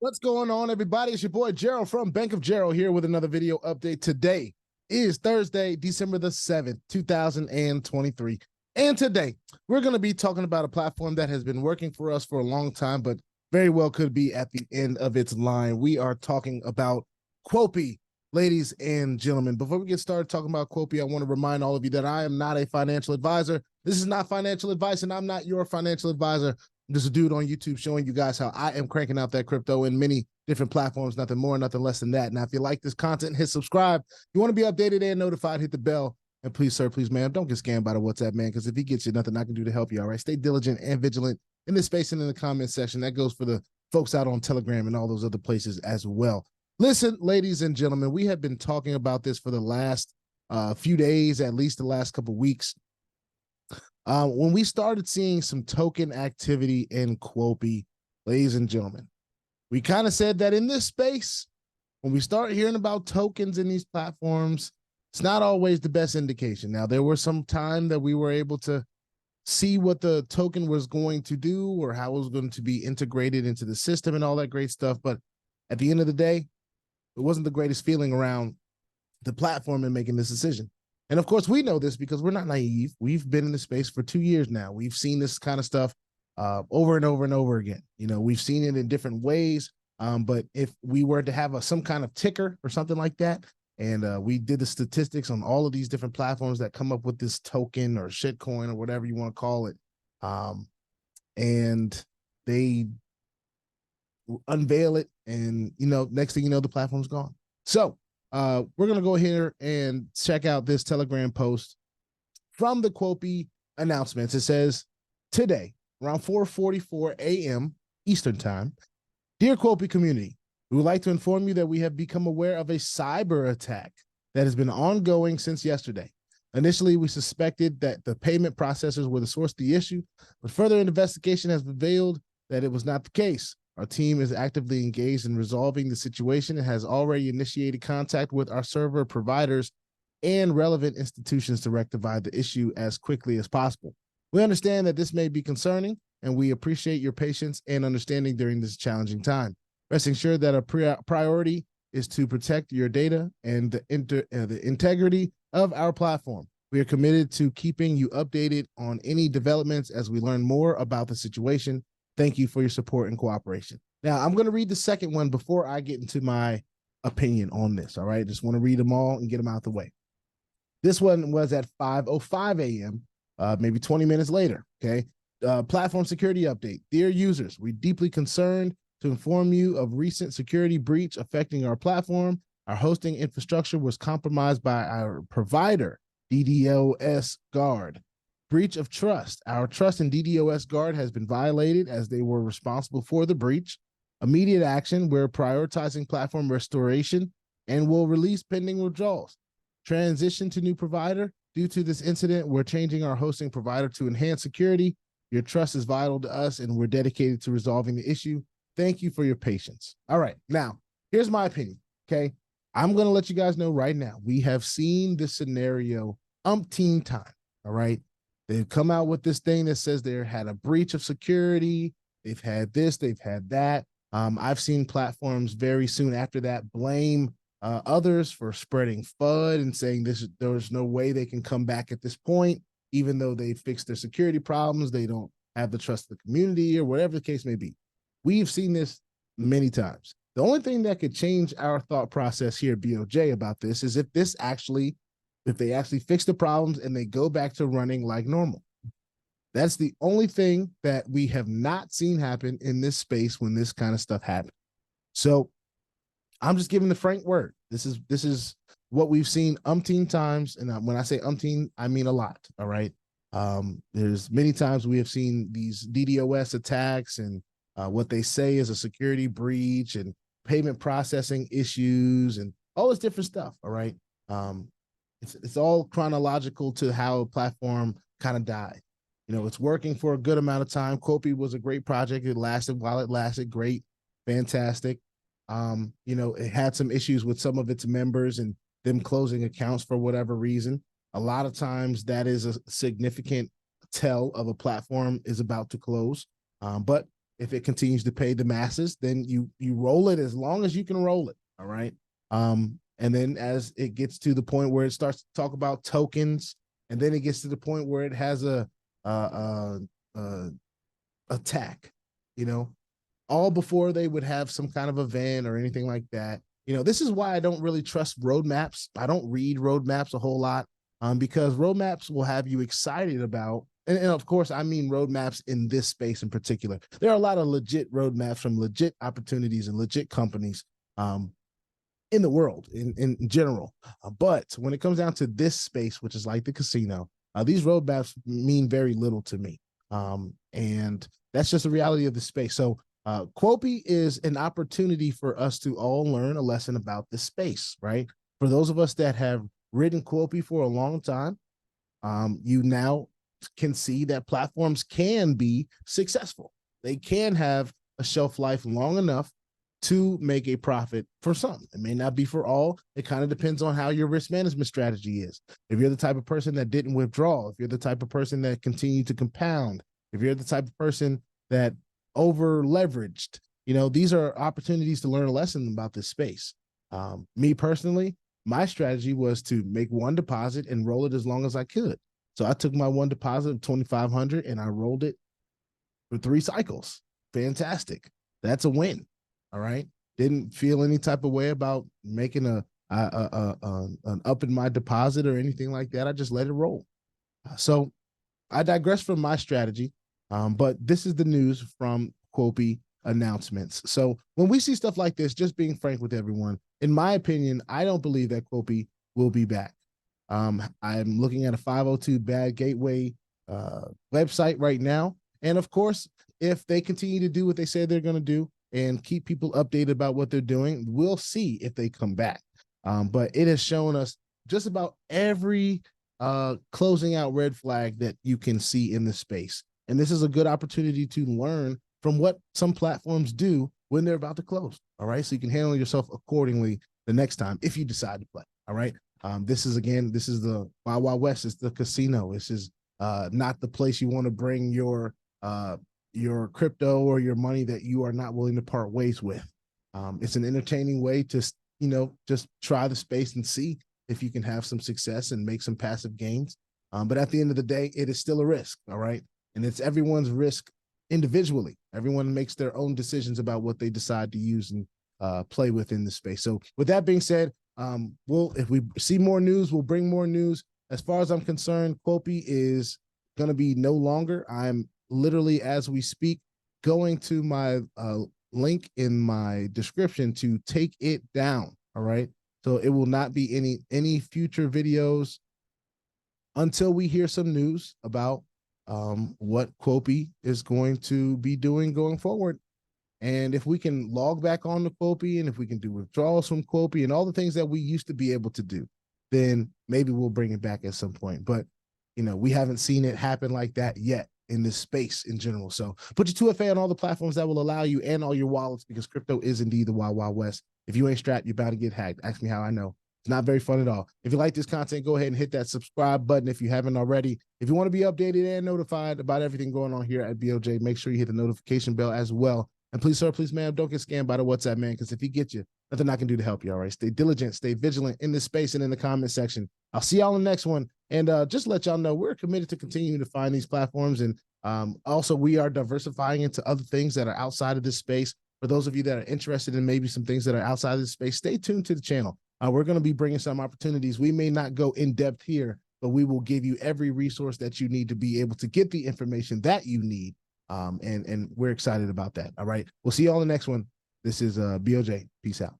What's going on, everybody? It's your boy Gerald from Bank of Jarol here with another video update. Today is Thursday, December the 7th, 2023. And today we're going to be talking about a platform that has been working for us for a long time, but very well could be at the end of its line. We are talking about Quopi, ladies and gentlemen. Before we get started talking about Quopi, I want to remind all of you that I am not a financial advisor. This is not financial advice, and I'm not your financial advisor. I'm just a dude on YouTube showing you guys how I am cranking out that crypto in many different platforms, nothing more, nothing less than that. Now, if you like this content, hit subscribe. You want to be updated and notified, hit the bell. And please, sir, please, ma'am, don't get scammed by the WhatsApp, man, because if he gets you, nothing I can do to help you, all right? Stay diligent and vigilant in this space and in the comment section. That goes for the folks out on Telegram and all those other places as well. Listen, ladies and gentlemen, we have been talking about this for the last few days, at least the last couple of weeks. When we started seeing some token activity in Quopi, ladies and gentlemen, we kind of said that in this space, when we start hearing about tokens in these platforms, it's not always the best indication. Now, there was some time that we were able to see what the token was going to do or how it was going to be integrated into the system and all that great stuff. But at the end of the day, it wasn't the greatest feeling around the platform and making this decision. And of course, we know this because we're not naive. We've been in the space for 2 years now. We've seen this kind of stuff over and over and over again. You know, we've seen it in different ways. But if we were to have some kind of ticker or something like that, and we did the statistics on all of these different platforms that come up with this token or shitcoin or whatever you want to call it, and they unveil it, and next thing you know, the platform's gone. So we're gonna go here and check out this Telegram post from the Quopi announcements. It says, today around 4:44 a.m. Eastern time, dear Quopi community, we would like to inform you that we have become aware of a cyber attack that has been ongoing since yesterday. Initially, we suspected that the payment processors were the source of the issue, but further investigation has revealed that it was not the case. Our team is actively engaged in resolving the situation and has already initiated contact with our server providers and relevant institutions to rectify the issue as quickly as possible. We understand that this may be concerning, and we appreciate your patience and understanding during this challenging time. Rest assured that a priority is to protect your data and the integrity of our platform. We are committed to keeping you updated on any developments as we learn more about the situation. Thank you for your support and cooperation. Now, I'm going to read the second one before I get into my opinion on this, all right? Just want to read them all and get them out the way. This one was at 5:05 a.m., maybe 20 minutes later, okay? Platform security update. Dear users, we're deeply concerned to inform you of recent security breach affecting our platform. Our hosting infrastructure was compromised by our provider, DDoS Guard. Breach of trust. Our trust in DDoS Guard has been violated as they were responsible for the breach. Immediate action. We're prioritizing platform restoration and will release pending withdrawals. Transition to new provider. Due to this incident, we're changing our hosting provider to enhance security. Your trust is vital to us, and we're dedicated to resolving the issue. Thank you for your patience. All right, now, here's my opinion, okay? I'm going to let you guys know right now, we have seen this scenario umpteen time, all right? They've come out with this thing that says they had a breach of security. They've had this, they've had that. I've seen platforms very soon after that blame others for spreading FUD and saying there's no way they can come back at this point, even though they fixed their security problems. They don't have the trust of the community or whatever the case may be. We've seen this many times. The only thing that could change our thought process here at BOJ about this is if they actually fix the problems and they go back to running like normal. That's the only thing that we have not seen happen in this space when this kind of stuff happens. So I'm just giving the frank word. This is what we've seen umpteen times. And when I say umpteen, I mean a lot, all right? There's many times we have seen these DDoS attacks and what they say is a security breach and payment processing issues and all this different stuff, all right? It's all chronological to how a platform kind of died. It's working for a good amount of time. Quopi was a great project. It lasted while it lasted. Great, fantastic. It had some issues with some of its members and them closing accounts for whatever reason. A lot of times that is a significant tell of a platform is about to close. But If it continues to pay the masses, then you roll it as long as you can roll it. All right. And then as it gets to the point where it starts to talk about tokens, and then it gets to the point where it has a attack, you know, all before they would have some kind of event or anything like that. You know, this is why I don't really trust roadmaps. I don't read roadmaps a whole lot, because roadmaps will have you excited about, and of course, I mean roadmaps in this space in particular. There are a lot of legit roadmaps from legit opportunities and legit companies in the world in general. But when it comes down to this space, which is like the casino, these roadmaps mean very little to me. And that's just the reality of the space. So Quopi is an opportunity for us to all learn a lesson about the space, right? For those of us that have ridden Quopi for a long time, you now can see that platforms can be successful. They can have a shelf life long enough to make a profit for some. It may not be for all. It kind of depends on how your risk management strategy is. If you're the type of person that didn't withdraw, if you're the type of person that continued to compound, if you're the type of person that over leveraged, you know, these are opportunities to learn a lesson about this space. Me personally, my strategy was to make one deposit and roll it as long as I could. So I took my one deposit of 2,500 and I rolled it for 3 cycles. Fantastic. That's a win. All right. Didn't feel any type of way about making an up in my deposit or anything like that. I just let it roll. So I digress from my strategy, but this is the news from Quopi announcements. So when we see stuff like this, just being frank with everyone, in my opinion, I don't believe that Quopi will be back. I'm looking at a 502 bad gateway website right now. And of course, if they continue to do what they say they're going to do and keep people updated about what they're doing, we'll see if they come back. But it has shown us just about every closing out red flag that you can see in this space. And this is a good opportunity to learn from what some platforms do when they're about to close. All right. So you can handle yourself accordingly the next time if you decide to play. All right. This is the Wild Wild West. It's the casino. This is not the place you want to bring your crypto or your money that you are not willing to part ways with. It's an entertaining way to, you know, just try the space and see if you can have some success and make some passive gains. But at the end of the day, it is still a risk. All right. And it's everyone's risk individually. Everyone makes their own decisions about what they decide to use and play within the space. So with that being said, if we see more news, we'll bring more news. As far as I'm concerned, Quopi is going to be no longer. I'm literally, as we speak, going to my link in my description to take it down. All right. So it will not be any future videos until we hear some news about what Quopi is going to be doing going forward. And if we can log back on to Quopi, and if we can do withdrawals from Quopi and all the things that we used to be able to do, then maybe we'll bring it back at some point. But, you know, we haven't seen it happen like that yet in this space in general. So put your 2FA on all the platforms that will allow you, and all your wallets, because crypto is indeed the Wild Wild West. If you ain't strapped, you're about to get hacked. Ask me how I know. It's not very fun at all. If you like this content, go ahead and hit that subscribe button if you haven't already. If you want to be updated and notified about everything going on here at BOJ, make sure you hit the notification bell as well. And please, sir, please, ma'am, don't get scammed by the WhatsApp man, because if he gets you, nothing I can do to help you. All right. Stay diligent, stay vigilant in this space and in the comment section. I'll see y'all in the next one. And just let y'all know, we're committed to continuing to find these platforms. And also, we are diversifying into other things that are outside of this space. For those of you that are interested in maybe some things that are outside of this space, stay tuned to the channel. We're going to be bringing some opportunities. We may not go in depth here, but we will give you every resource that you need to be able to get the information that you need. And we're excited about that. All right. We'll see you all in the next one. This is BOJ. Peace out.